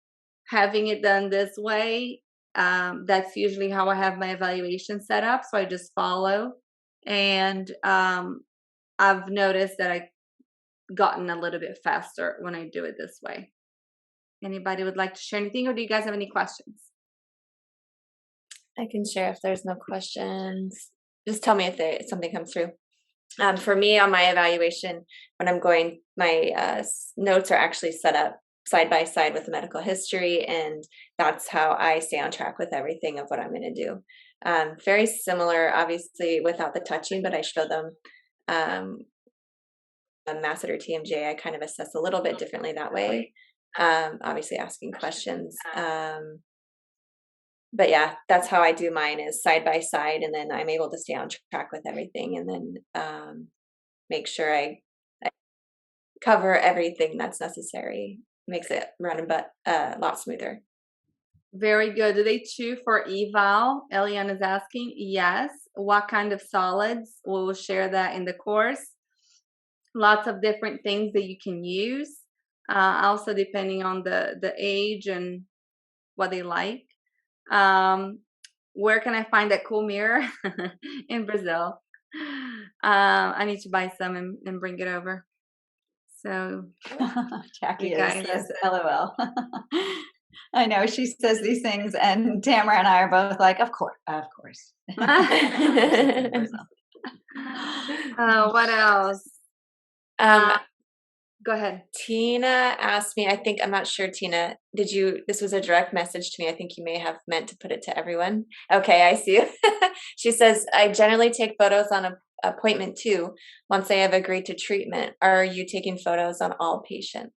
having it done this way, that's usually how I have my evaluation set up. So I just follow, and I've noticed that I've gotten a little bit faster when I do it this way. Anybody would like to share anything, or do you guys have any questions? I can share if there's no questions. Just tell me if something comes through. For me, on my evaluation, when I'm going, my notes are actually set up side by side with the medical history, and that's how I stay on track with everything of what I'm going to do. Very similar, obviously, without the touching, but I show them Masseter TMJ, I kind of assess a little bit differently that way. Obviously asking questions. But yeah, that's how I do mine, is side by side, and then I'm able to stay on track with everything, and then make sure I cover everything that's necessary. Makes it run a lot smoother. Very good. Do they chew for eval? Eliane is asking. Yes. What kind of solids? We'll share that in the course. Lots of different things that you can use. Also depending on the age and what they like. Where can I find that cool mirror? In Brazil. I need to buy some and bring it over. So Jackie you guys, says, LOL. I know she says these things, and Tamara and I are both like, of course, of course. What else? Go ahead. Tina asked me, I'm not sure, Tina, this was a direct message to me. I think you may have meant to put it to everyone. Okay, I see. She says, I generally take photos on an appointment too, once I have agreed to treatment. Are you taking photos on all patients?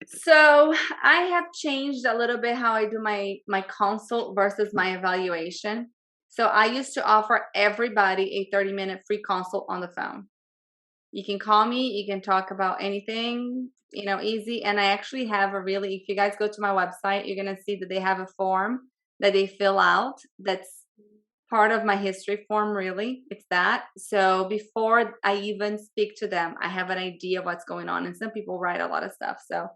So I have changed a little bit how I do my consult versus my evaluation. So I used to offer everybody a 30-minute free consult on the phone. You can call me, you can talk about anything, easy. And I actually have if you guys go to my website, you're going to see that they have a form that they fill out. That's part of my history form, really. It's that. So before I even speak to them, I have an idea of what's going on. And some people write a lot of stuff. So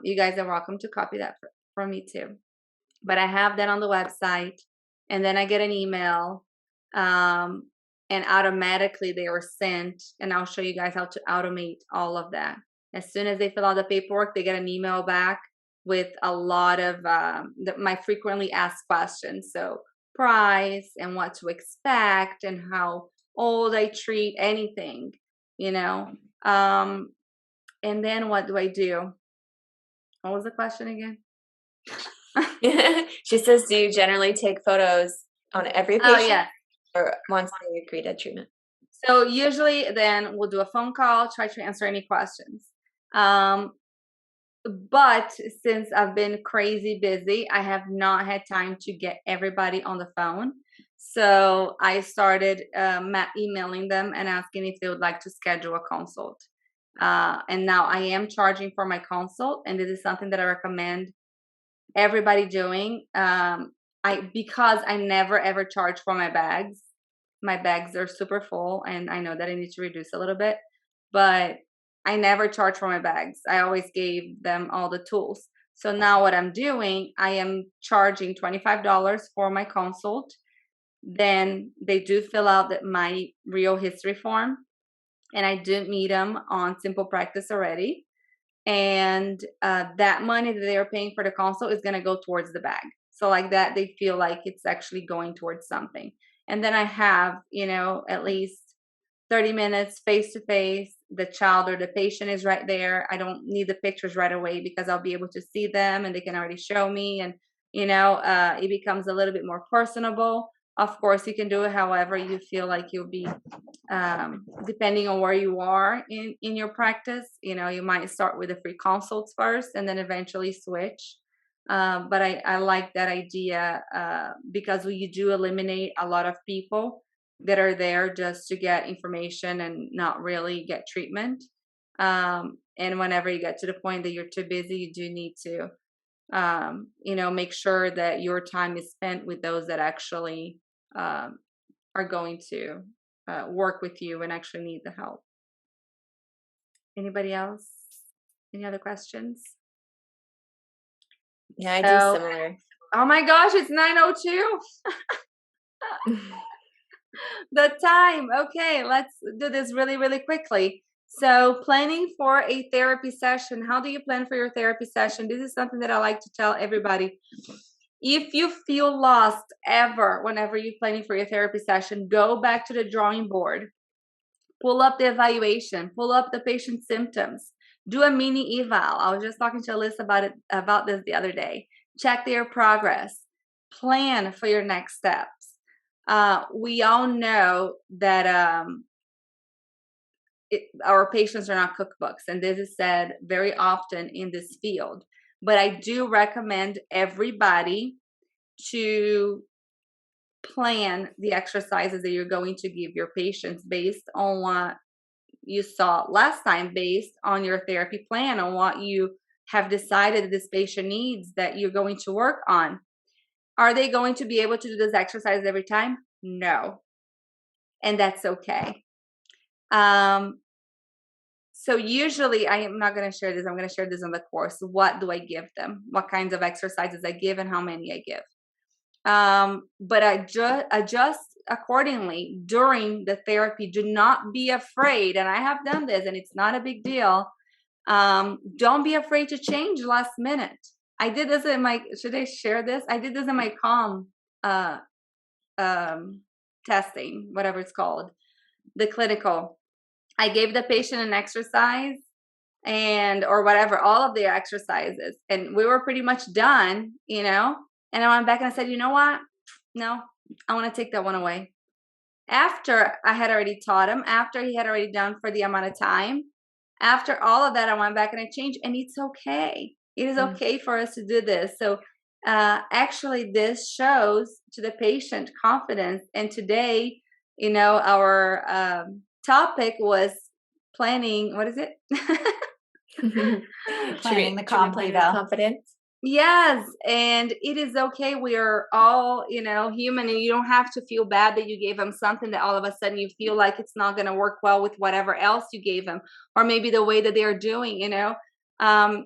you guys are welcome to copy that from me too. But I have that on the website, and then I get an email, and automatically they are sent. And I'll show you guys how to automate all of that. As soon as they fill out the paperwork, they get an email back with a lot of my frequently asked questions. So price and what to expect and how old I treat, anything, and then what do I do? What was the question again? She says, do you generally take photos on every patient? Oh, yeah. Or once they agree to treatment? So usually then we'll do a phone call, try to answer any questions. But since I've been crazy busy, I have not had time to get everybody on the phone. So I started emailing them and asking if they would like to schedule a consult. And now I am charging for my consult, and this is something that I recommend everybody doing. Because I never ever charge for my bags. My bags are super full, and I know that I need to reduce a little bit, but I never charge for my bags. I always gave them all the tools. So now what I'm doing, I am charging $25 for my consult. Then they do fill out my real history form, and I do meet them on Simple Practice already. And that money that they're paying for the consult is going to go towards the bag. So like that, they feel like it's actually going towards something. And then I have, at least 30 minutes face to face. The child or the patient is right there. I don't need the pictures right away because I'll be able to see them and they can already show me. And, it becomes a little bit more personable. Of course, you can do it however you feel like you'll be, depending on where you are in your practice. You might start with the free consults first and then eventually switch. But I like that idea because you do eliminate a lot of people that are there just to get information and not really get treatment. And whenever you get to the point that you're too busy, you do need to, make sure that your time is spent with those that actually are going to work with you and actually need the help. Anybody else? Any other questions? Yeah, I do similar. Oh my gosh, it's 9:02. The time. Okay, let's do this really, really quickly. So planning for a therapy session. How do you plan for your therapy session? This is something that I like to tell everybody. If you feel lost whenever you're planning for your therapy session, go back to the drawing board. Pull up the evaluation. Pull up the patient's symptoms. Do a mini eval. I was just talking to Alyssa about this the other day. Check their progress. Plan for your next steps. We all know that our patients are not cookbooks, and this is said very often in this field. But I do recommend everybody to plan the exercises that you're going to give your patients based on what you saw last time, based on your therapy plan, on what you have decided this patient needs that you're going to work on. Are they going to be able to do this exercise every time? No. And that's okay. So usually I am not going to share this. I'm going to share this on the course. What do I give them? What kinds of exercises I give and how many I give. But I adjust accordingly during the therapy. Do not be afraid. And I have done this and it's not a big deal. Don't be afraid to change last minute. I did this in my, should I share this? I did this in my testing, whatever it's called, the clinical. I gave the patient an exercise or whatever, all of their exercises. And we were pretty much done, And I went back and I said, you know what? No, I want to take that one away. After I had already taught him, after he had already done for the amount of time, after all of that, I went back and I changed, and it's okay. It is okay for us to do this. So actually, this shows to the patient confidence. And today, our topic was planning. What is it? Planning the confidence. Yes, and it is okay. We are all, human, and you don't have to feel bad that you gave them something that all of a sudden you feel like it's not going to work well with whatever else you gave them, or maybe the way that they are doing.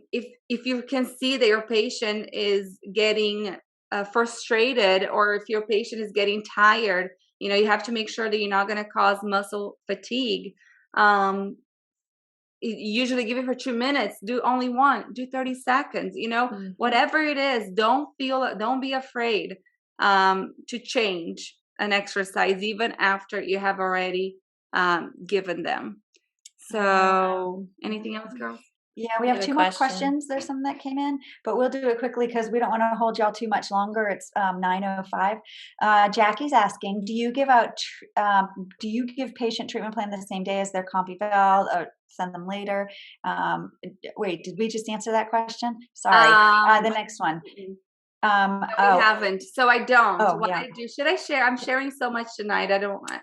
If you can see that your patient is getting frustrated, or if your patient is getting tired, you have to make sure that you're not going to cause muscle fatigue. Usually give it for 2 minutes, do only one, do 30 seconds, whatever it is. Don't be afraid to change an exercise even after you have already given them. So anything else, girls? Yeah, we have 2 more questions. There's some that came in, but we'll do it quickly because we don't want to hold y'all too much longer. It's 9:05. Jackie's asking, do you give patient treatment plan the same day as their comp eval, or send them later? Wait, did we just answer that question? Sorry. The next one. We haven't. So I don't. I do, should I share? I'm sharing so much tonight. I don't want.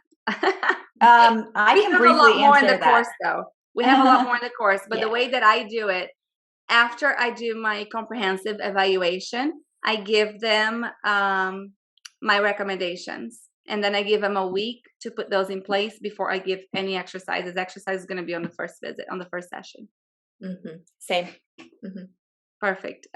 I can briefly answer that. Course, though. We have a lot more in the course, but the way that I do it, after I do my comprehensive evaluation, I give them my recommendations, and then I give them a week to put those in place before I give any exercises. Exercise is going to be on the first visit, on the first session. Same. Perfect.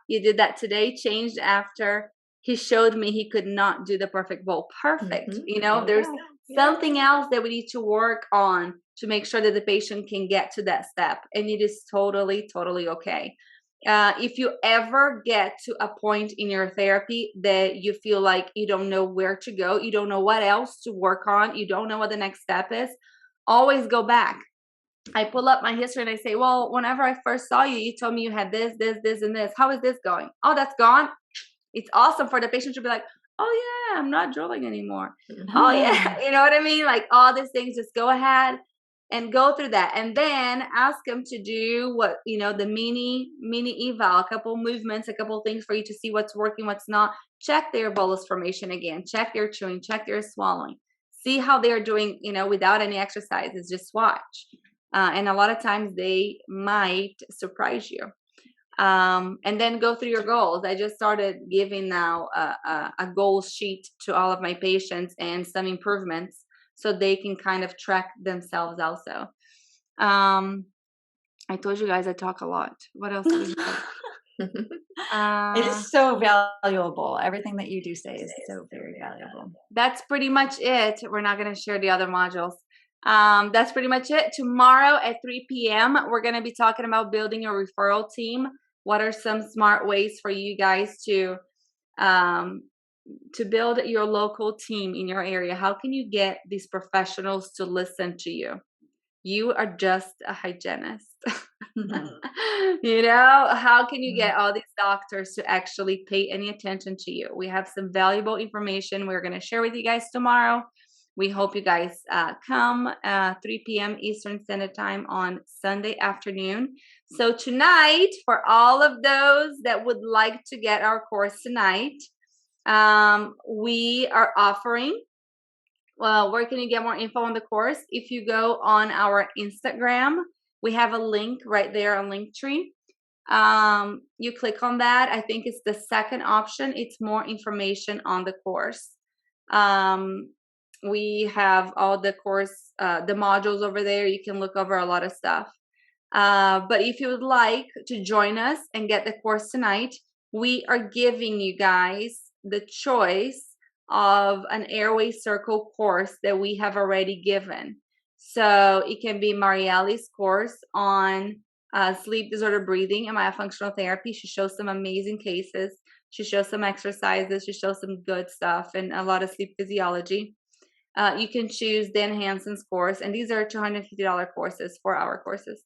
You did that today, changed after he showed me he could not do the perfect bowl. Perfect. There's something else that we need to work on to make sure that the patient can get to that step. And it is totally, totally okay. If you ever get to a point in your therapy that you feel like you don't know where to go, you don't know what else to work on, you don't know what the next step is, always go back. I pull up my history and I say, well, whenever I first saw you, you told me you had this, and this. How is this going? Oh, that's gone. It's awesome for the patient to be like, oh yeah, I'm not drilling anymore. Oh yeah. You know what I mean? Like all these things, just go ahead and go through that. And then ask them to do the mini eval, a couple movements, a couple things for you to see what's working, what's not. Check their bolus formation again, check their chewing, check their swallowing, see how they're doing, without any exercises. Just watch. And a lot of times they might surprise you. And then go through your goals. I just started giving now a goal sheet to all of my patients and some improvements so they can kind of track themselves also. I told you guys I talk a lot. What else do we have? It is so valuable. Everything that you do say is so very valuable. That's pretty much it. We're not going to share the other modules. That's pretty much it. Tomorrow at 3 p.m. we're going to be talking about building a referral team. What are some smart ways for you guys to build your local team in your area? How can you get these professionals to listen to you? You are just a hygienist. How can you get all these doctors to actually pay any attention to you? We have some valuable information we're going to share with you guys tomorrow. We hope you guys come 3 p.m. Eastern Standard Time on Sunday afternoon. So tonight, for all of those that would like to get our course tonight, we are offering, well, where can you get more info on the course? If you go on our Instagram, we have a link right there on Linktree. You click on that. I think it's the second option. It's more information on the course. We have all the course, the modules over there. You can look over a lot of stuff. But if you would like to join us and get the course tonight, we are giving you guys the choice of an Airway Circle course that we have already given. So it can be Marielle's course on sleep disorder breathing and myofunctional therapy. She shows some amazing cases. She shows some exercises. She shows some good stuff and a lot of sleep physiology. You can choose Dan Hansen's course, and these are $250 courses, 4-hour courses.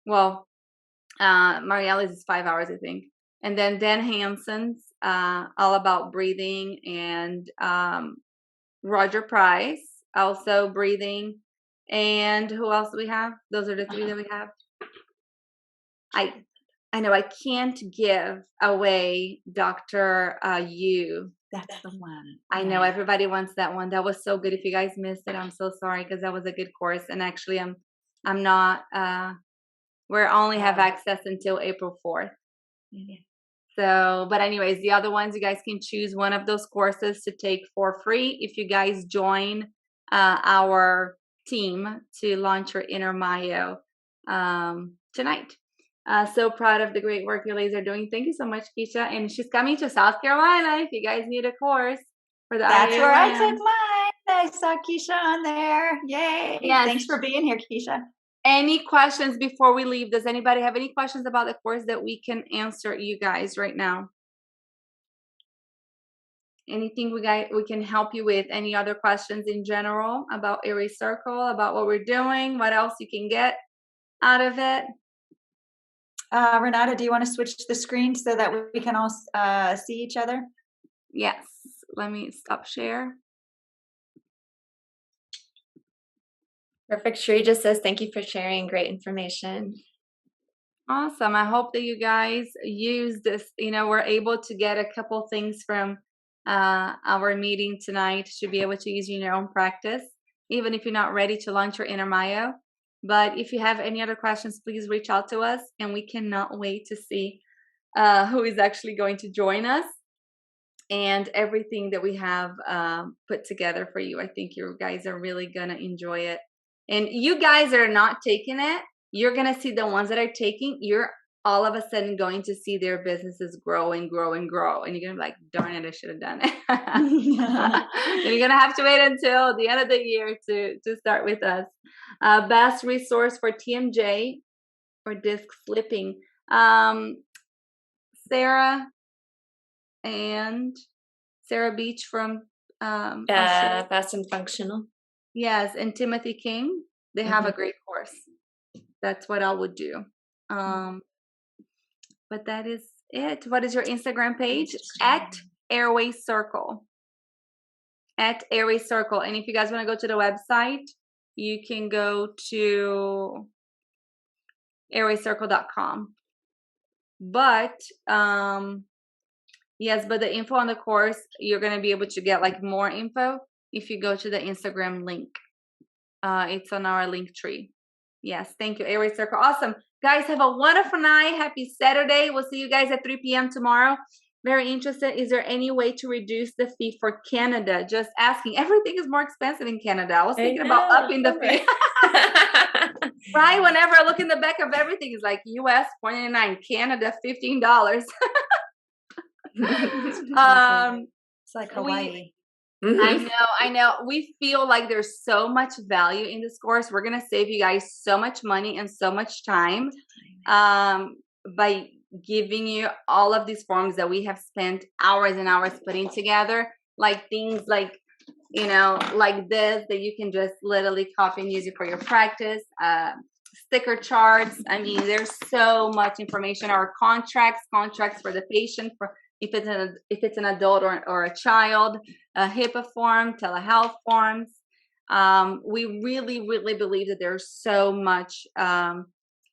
Well, Marielle's is 5 hours, I think. And then Dan Hansen's all about breathing, and Roger Price, also breathing. And who else do we have? Those are the 3 that we have. I know I can't give away Dr. Yu. That's the one. I know everybody wants that one. That was so good. If you guys missed it, I'm so sorry, because that was a good course. And actually, I'm not. We only have access until April 4th. Yeah. So, but anyways, the other ones, you guys can choose one of those courses to take for free if you guys join our team to launch your inner Mayo tonight. So proud of the great work you ladies are doing. Thank you so much, Keisha. And she's coming to South Carolina if you guys need a course for the That's where I IAM. took mine. I saw Keisha on there. Yay. Yes. Thanks for being here, Keisha. Any questions before we leave? Does anybody have any questions about the course that we can answer you guys right now? Anything we can help you with? Any other questions in general about Airway Circle, about what we're doing, what else you can get out of it? Renata, do you want to switch the screen so that we can all see each other? Yes. Let me stop share. Perfect. Sheree just says, thank you for sharing great information. Awesome. I hope that you guys use this. We're able to get a couple things from our meeting tonight to be able to use in your own practice, even if you're not ready to launch your inner Mayo. But if you have any other questions, please reach out to us, and we cannot wait to see who is actually going to join us and everything that we have put together for you. I think you guys are really going to enjoy it. And you guys that are not taking it, you're going to see the ones that are taking, you're all of a sudden going to see their businesses grow and grow and grow. And you're going to be like, darn it, I should have done it. And you're going to have to wait until the end of the year to start with us. Best resource for TMJ or disc slipping. Sarah Beach from Fast and Functional. Yes, and Timothy King, they have a great course. That's what I would do. But that is it. What is your Instagram page? At Airway Circle. At Airway Circle. And if you guys want to go to the website, you can go to airwaycircle.com. But yes, but the info on the course, you're going to be able to get like more info if you go to the Instagram link. It's on our link tree. Yes, thank you, Airway Circle. Awesome. Guys, have a wonderful night. Happy Saturday. We'll see you guys at 3 p.m. tomorrow. Very interested. Is there any way to reduce the fee for Canada? Just asking. Everything is more expensive in Canada. I was thinking about upping the fee. Right? Whenever I look in the back of everything, it's like US $49, Canada $15. It's like Hawaii. I know. We feel like there's so much value in this course. We're going to save you guys so much money and so much time by giving you all of these forms that we have spent hours and hours putting together, like things like, like this that you can just literally copy and use it for your practice. Sticker charts. I mean, there's so much information. Our contracts for the patient, for if it's an adult or a child, HIPAA form, telehealth forms, We really, really believe that there's so much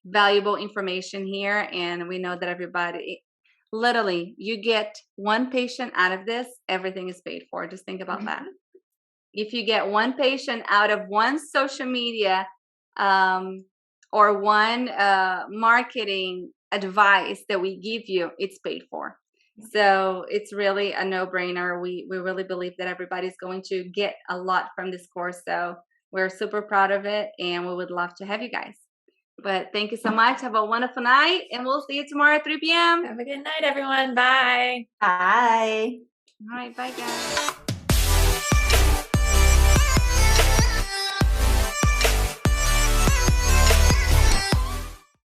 valuable information here, and we know that everybody, literally, you get one patient out of this, everything is paid for. Just think about that. If you get one patient out of one social media or one marketing advice that we give you, it's paid for. So it's really a no-brainer. We really believe that everybody's going to get a lot from this course. So we're super proud of it, and we would love to have you guys. But thank you so much. Have a wonderful night, and we'll see you tomorrow at 3 p.m. Have a good night, everyone. Bye. Bye. All right, bye, guys.